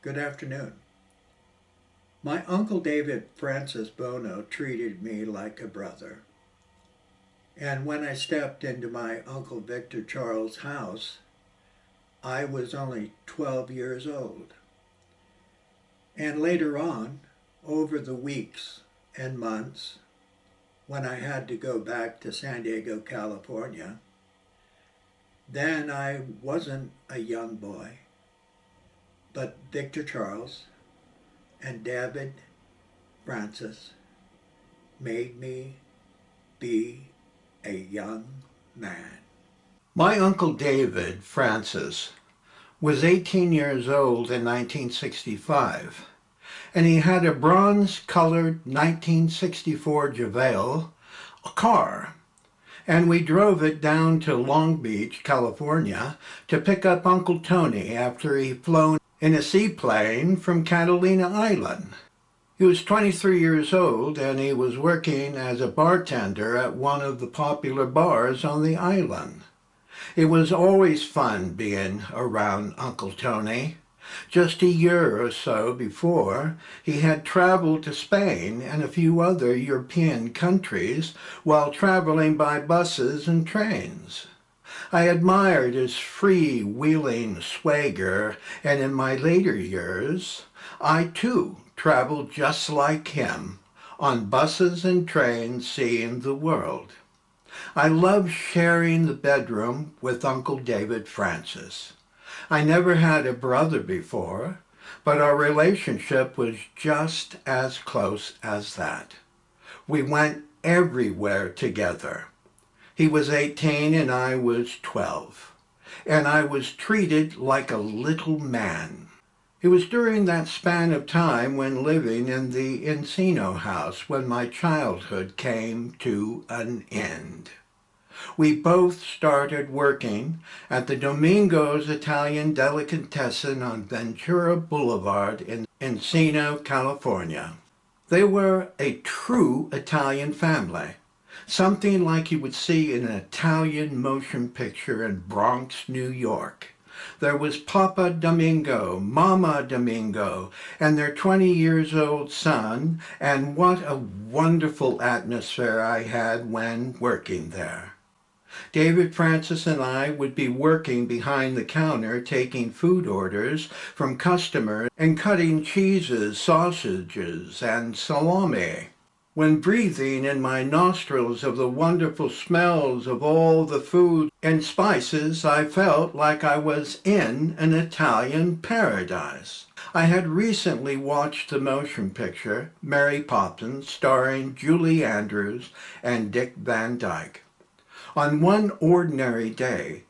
Good afternoon. My Uncle David Francis Buono treated me like a brother. And when I stepped into my Uncle Victor Charles' house, I was only 12 years old. And later on, over the weeks and months, when I had to go back to San Diego, California, then I wasn't a young boy, but Victor Charles and David Francis made me be a young man. My Uncle David Francis was 18 years old in 1965, and he had a bronze-colored 1964 Chevelle, a car, and we drove it down to Long Beach, California, to pick up Uncle Tony after he'd flown in a seaplane from Catalina Island. He was 23 years old, and he was working as a bartender at one of the popular bars on the island. It was always fun being around Uncle Tony. Just a year or so before, he had traveled to Spain and a few other European countries while traveling by buses and trains. I admired his free-wheeling swagger, and in my later years, I too traveled just like him, on buses and trains seeing the world. I loved sharing the bedroom with Uncle David Francis. I never had a brother before, but our relationship was just as close as that. We went everywhere together. He was 18 and I was 12, and I was treated like a little man. It was during that span of time when living in the Encino house when my childhood came to an end. We both started working at the Domingo's Italian Delicatessen on Ventura Blvd in Encino, California. They were a true Italian family, something like you would see in an Italian motion picture in Bronx, New York. There was Papa Domingo, Mama Domingo, and their 20 years old son, and what a wonderful atmosphere I had when working there. David Francis and I would be working behind the counter taking food orders from customers and cutting cheeses, sausages, and salami. When breathing in my nostrils of the wonderful smells of all the food and spices, I felt like I was in an Italian paradise. I had recently watched the motion picture Mary Poppins starring Julie Andrews and Dick Van Dyke. On one ordinary day,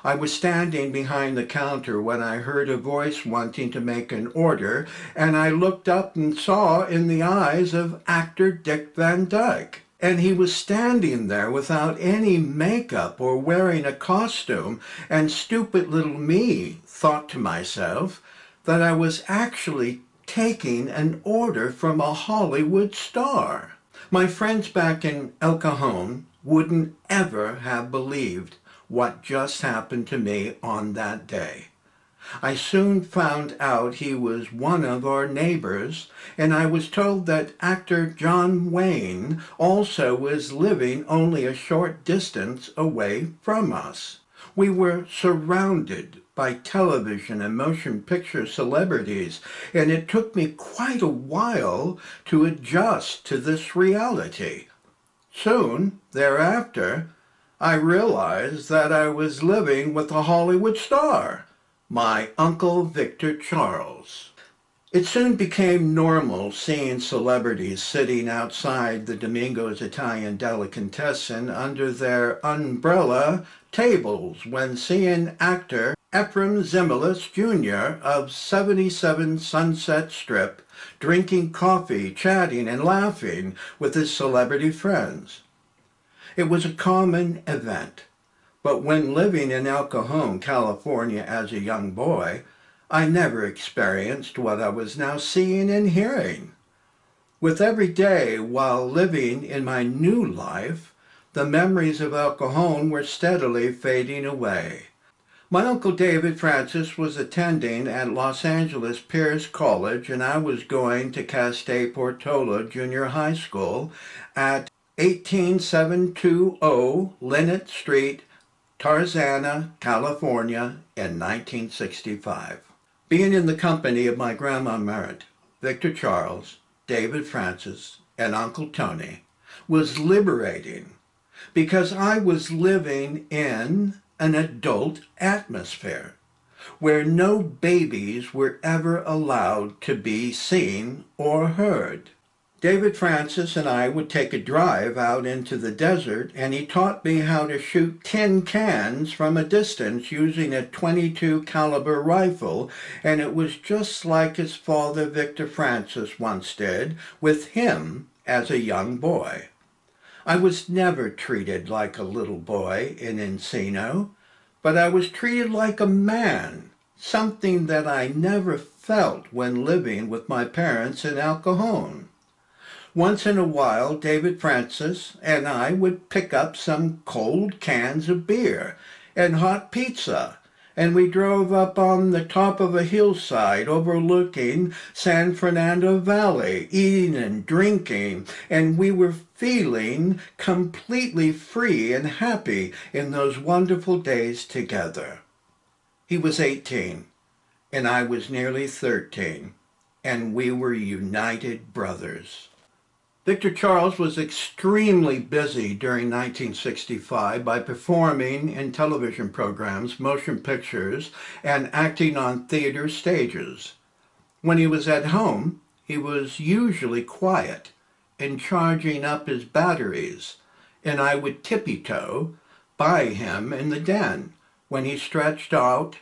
I was standing behind the counter when I heard a voice wanting to make an order, and I looked up and saw in the eyes of actor Dick Van Dyke. And he was standing there without any makeup or wearing a costume, and stupid little me thought to myself that I was actually taking an order from a Hollywood star. My friends back in El Cajon wouldn't ever have believed what just happened to me on that day. I soon found out he was one of our neighbors, and I was told that actor John Wayne also was living only a short distance away from us. We were surrounded by television and motion picture celebrities, and it took me quite a while to adjust to this reality. Soon thereafter, I realized that I was living with a Hollywood star, my Uncle Victor Charles. It soon became normal seeing celebrities sitting outside the Domingo's Italian Delicatessen under their umbrella tables when seeing actor Ephraim Zimbalist Jr. of 77 Sunset Strip drinking coffee, chatting, and laughing with his celebrity friends. It was a common event, but when living in El Cajon, California as a young boy, I never experienced what I was now seeing and hearing. With every day while living in my new life, the memories of El Cajon were steadily fading away. My Uncle David Francis was attending at Los Angeles Pierce College, and I was going to Castell Portola Junior High School at 18720 Linnet Street, Tarzana, California in 1965. Being in the company of my Grandma Merritt, Victor Charles, David Francis, and Uncle Tony was liberating because I was living in an adult atmosphere where no babies were ever allowed to be seen or heard. David Francis and I would take a drive out into the desert, and he taught me how to shoot tin cans from a distance using a .22 caliber rifle, and it was just like his father Victor Francis once did with him as a young boy. I was never treated like a little boy in Encino, but I was treated like a man, something that I never felt when living with my parents in El Cajon. Once in a while, David Francis and I would pick up some cold cans of beer and hot pizza, and we drove up on the top of a hillside overlooking San Fernando Valley, eating and drinking, and we were feeling completely free and happy in those wonderful days together. He was 18, and I was nearly 13, and we were united brothers. Victor Charles was extremely busy during 1965 by performing in television programs, motion pictures, and acting on theater stages. When he was at home, he was usually quiet and charging up his batteries, and I would tippy-toe by him in the den when he stretched out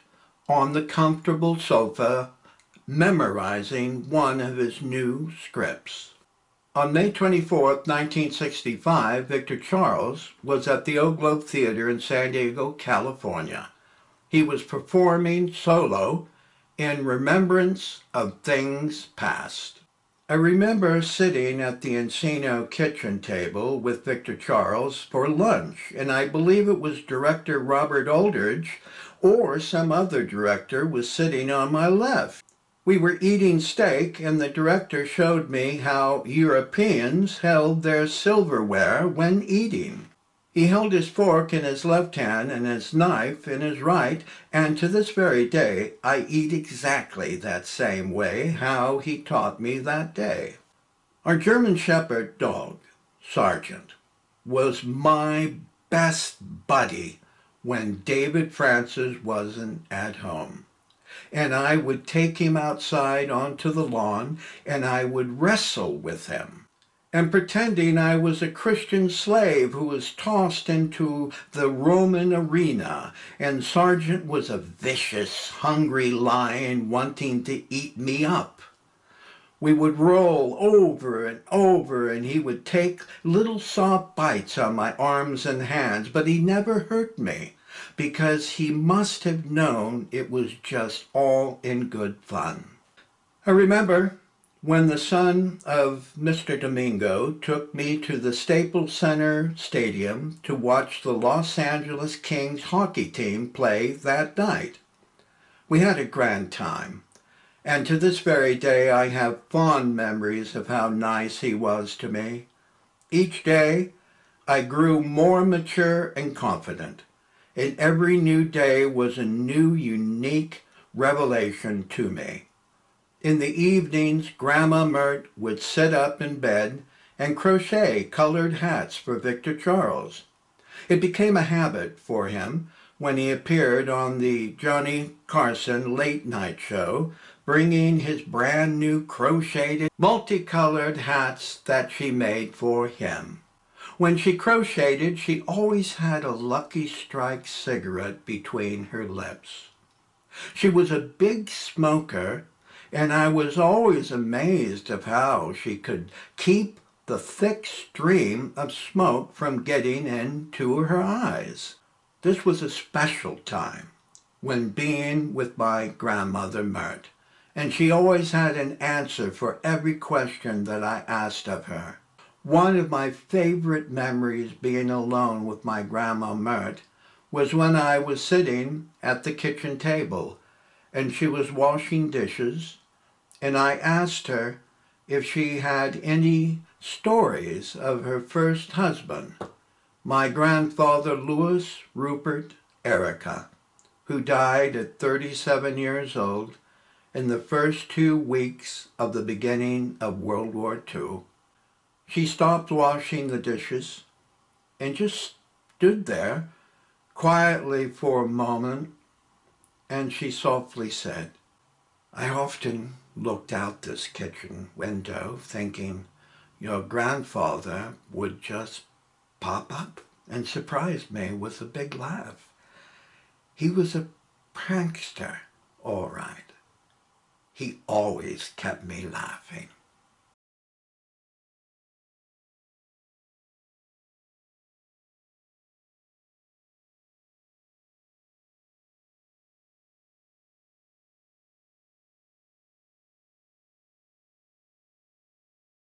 on the comfortable sofa memorizing one of his new scripts. On May 24, 1965, Victor Charles was at the Oak Globe Theater in San Diego, California. He was performing solo in remembrance of things past. I remember sitting at the Encino kitchen table with Victor Charles for lunch, and I believe it was director Robert Aldridge or some other director was sitting on my left. We were eating steak, and the director showed me how Europeans held their silverware when eating. He held his fork in his left hand and his knife in his right, and to this very day I eat exactly that same way how he taught me that day. Our German Shepherd dog, Sergeant, was my best buddy when David Francis wasn't at home. And I would take him outside onto the lawn, and I would wrestle with him, and pretending I was a Christian slave who was tossed into the Roman arena, and Sergeant was a vicious, hungry lion wanting to eat me up. We would roll over and over, and he would take little soft bites on my arms and hands, but he never hurt me, because he must have known it was just all in good fun. I remember when the son of Mr. Domingo took me to the Staples Center Stadium to watch the Los Angeles Kings hockey team play that night. We had a grand time, and to this very day I have fond memories of how nice he was to me. Each day I grew more mature and confident, and every new day was a new, unique revelation to me. In the evenings, Grandma Mert would sit up in bed and crochet colored hats for Victor Charles. It became a habit for him when he appeared on the Johnny Carson late night show, bringing his brand new crocheted, multicolored hats that she made for him. When she crocheted, she always had a Lucky Strike cigarette between her lips. She was a big smoker, and I was always amazed of how she could keep the thick stream of smoke from getting into her eyes. This was a special time when being with my grandmother Mert, and she always had an answer for every question that I asked of her. One of my favorite memories being alone with my Grandma Mert was when I was sitting at the kitchen table and she was washing dishes, and I asked her if she had any stories of her first husband, my grandfather Louis Rupert Erica, who died at 37 years old in the first 2 weeks of the beginning of World War II. She stopped washing the dishes and just stood there quietly for a moment, and she softly said, "I often looked out this kitchen window thinking your grandfather would just pop up and surprise me with a big laugh. He was a prankster, all right. He always kept me laughing."